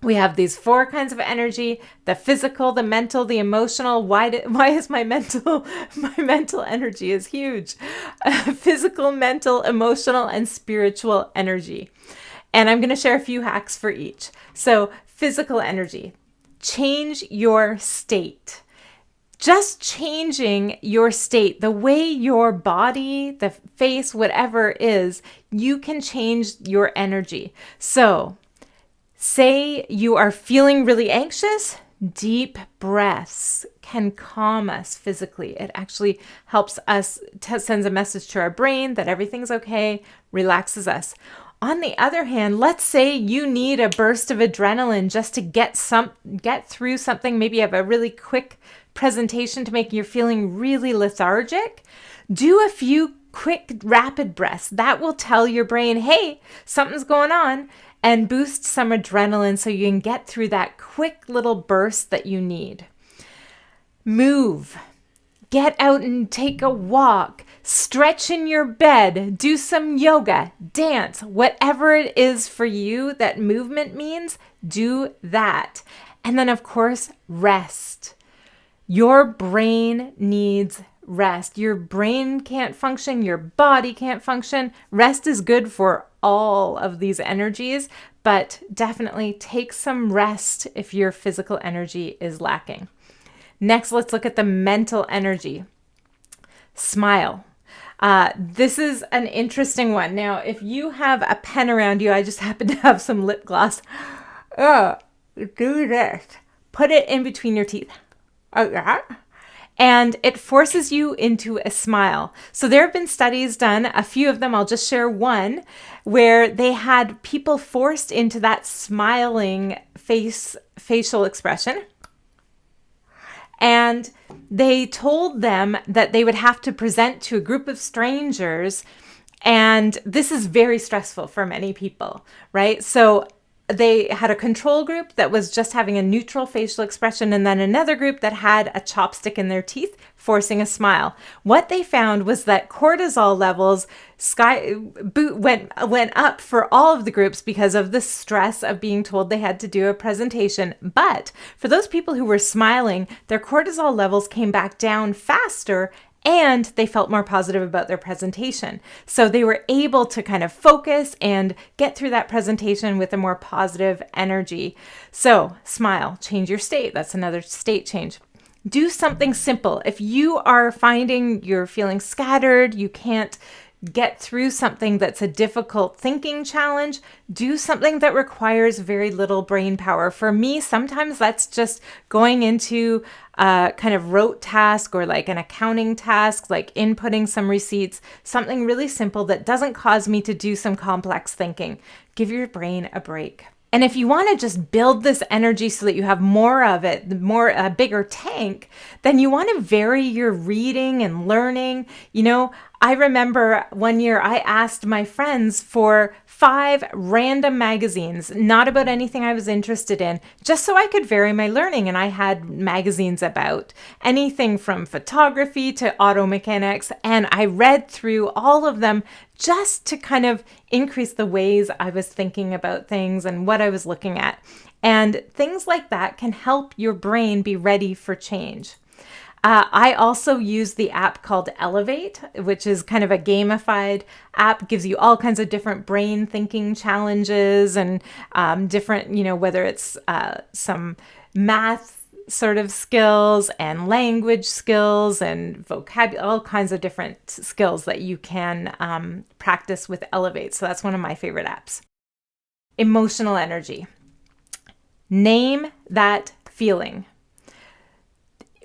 We have these 4 kinds of energy: the physical, the mental, the emotional. Why is my mental my mental energy is huge? Physical, mental, emotional, and spiritual energy. And I'm going to share a few hacks for each. So, physical energy. Change your state. Just changing your state, the way your body, the face, whatever is, you can change your energy. So, say you are feeling really anxious, deep breaths can calm us physically. It actually helps us, sends a message to our brain that everything's okay, relaxes us. On the other hand, let's say you need a burst of adrenaline just to get through something. Maybe you have a really quick presentation to make you feeling really lethargic. Do a few quick, rapid breaths. That will tell your brain, hey, something's going on, and boost some adrenaline so you can get through that quick little burst that you need. Move. Get out and take a walk. Stretch in your bed. Do some yoga. Dance. Whatever it is for you that movement means, do that. And then, of course, rest. Your brain needs rest. Your brain can't function. Your body can't function. Rest is good for all of these energies, but definitely take some rest if your physical energy is lacking. Next, let's look at the mental energy. Smile. This is an interesting one. Now, if you have a pen around you, I just happen to have some lip gloss. Do this. Put it in between your teeth. And it forces you into a smile. So there have been studies done, a few of them, I'll just share one, where they had people forced into that smiling facial expression. And they told them that they would have to present to a group of strangers. And this is very stressful for many people, right? So they had a control group that was just having a neutral facial expression, and then another group that had a chopstick in their teeth, forcing a smile. What they found was that cortisol levels went up for all of the groups because of the stress of being told they had to do a presentation. But for those people who were smiling, their cortisol levels came back down faster, and they felt more positive about their presentation. So they were able to kind of focus and get through that presentation with a more positive energy. So smile, change your state. That's another state change. Do something simple. If you are finding you're feeling scattered, you can't get through something that's a difficult thinking challenge, do something that requires very little brain power. For me, sometimes that's just going into a kind of rote task or like an accounting task, like inputting some receipts, something really simple that doesn't cause me to do some complex thinking. Give your brain a break. And if you want to just build this energy so that you have more of it, a bigger tank, then you want to vary your reading and learning. I remember one year I asked my friends for 5 random magazines, not about anything I was interested in, just so I could vary my learning. And I had magazines about anything from photography to auto mechanics. And I read through all of them just to kind of increase the ways I was thinking about things and what I was looking at. And things like that can help your brain be ready for change. I also use the app called Elevate, which is kind of a gamified app, gives you all kinds of different brain thinking challenges and different, whether it's some math sort of skills and language skills and vocabulary, all kinds of different skills that you can practice with Elevate. So that's one of my favorite apps. Emotional energy. Name that feeling.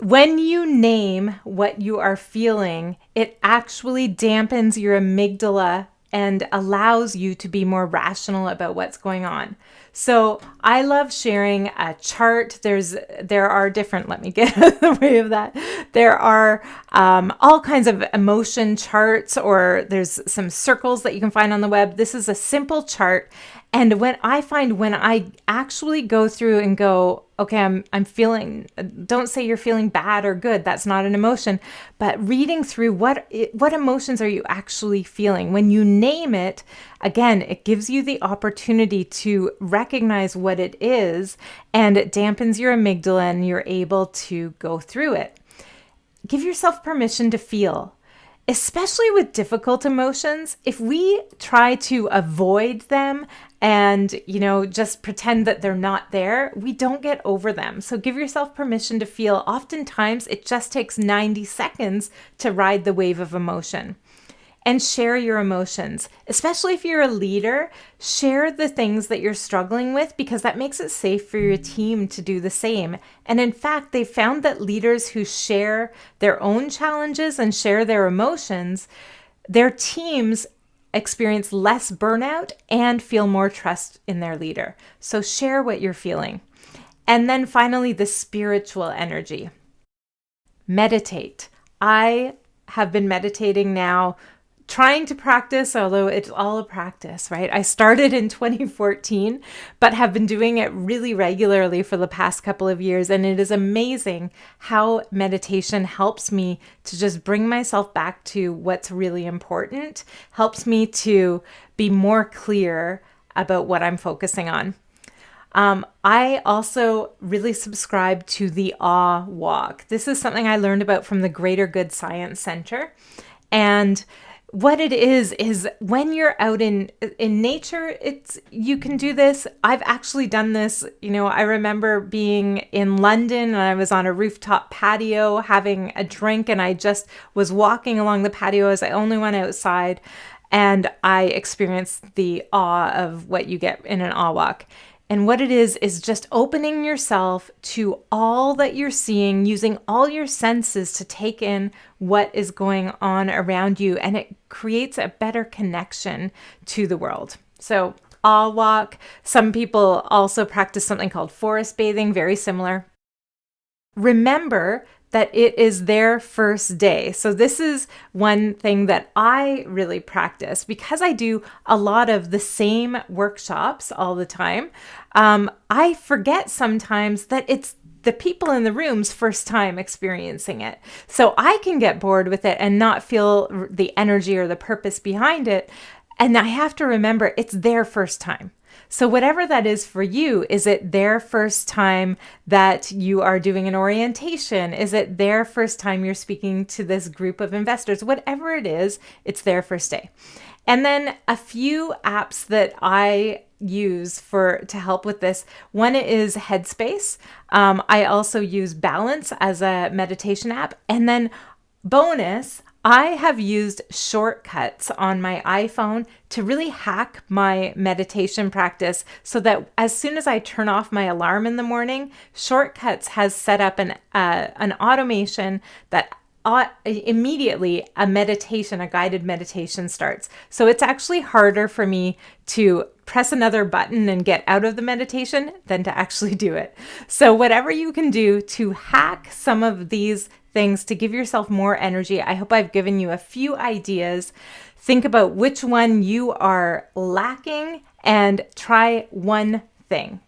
When you name what you are feeling, it actually dampens your amygdala and allows you to be more rational about what's going on. So I love sharing a chart. There are different, let me get out of the way of that. There are all kinds of emotion charts, or there's some circles that you can find on the web. This is a simple chart, And when I actually go through and go, okay, I'm feeling, don't say you're feeling bad or good. That's not an emotion, but reading through what emotions are you actually feeling? When you name it, again, it gives you the opportunity to recognize what it is, and it dampens your amygdala and you're able to go through it. Give yourself permission to feel. Especially with difficult emotions, if we try to avoid them and, just pretend that they're not there, we don't get over them. So give yourself permission to feel. Oftentimes, it just takes 90 seconds to ride the wave of emotion. And share your emotions. Especially if you're a leader, share the things that you're struggling with, because that makes it safe for your team to do the same. And in fact, they found that leaders who share their own challenges and share their emotions, their teams experience less burnout and feel more trust in their leader. So share what you're feeling. And then finally, the spiritual energy. Meditate. I have been meditating now, trying to practice, although it's all a practice, right? I started in 2014, but have been doing it really regularly for the past couple of years. And it is amazing how meditation helps me to just bring myself back to what's really important, helps me to be more clear about what I'm focusing on. I also really subscribe to the Awe Walk. This is something I learned about from the Greater Good Science Center. And what it is when you're out in nature, you can do this. I've actually done this. I remember being in London and I was on a rooftop patio having a drink, and I just was walking along the patio as I only went outside, and I experienced the awe of what you get in an awe walk. And what it is just opening yourself to all that you're seeing, using all your senses to take in what is going on around you. And it creates a better connection to the world. So awe walk. Some people also practice something called forest bathing, very similar. Remember that it is their first day. So this is one thing that I really practice because I do a lot of the same workshops all the time. I forget sometimes that it's the people in the room's first time experiencing it. So I can get bored with it and not feel the energy or the purpose behind it. And I have to remember it's their first time. So whatever that is for you, is it their first time that you are doing an orientation? Is it their first time you're speaking to this group of investors? Whatever it is, it's their first day. And then a few apps that I use to help with this. One is Headspace. I also use Balance as a meditation app. And then bonus, I have used Shortcuts on my iPhone to really hack my meditation practice so that as soon as I turn off my alarm in the morning, Shortcuts has set up an automation that immediately a guided meditation starts. So it's actually harder for me to press another button and get out of the meditation than to actually do it. So whatever you can do to hack some of these things to give yourself more energy, I hope I've given you a few ideas. Think about which one you are lacking and try one thing.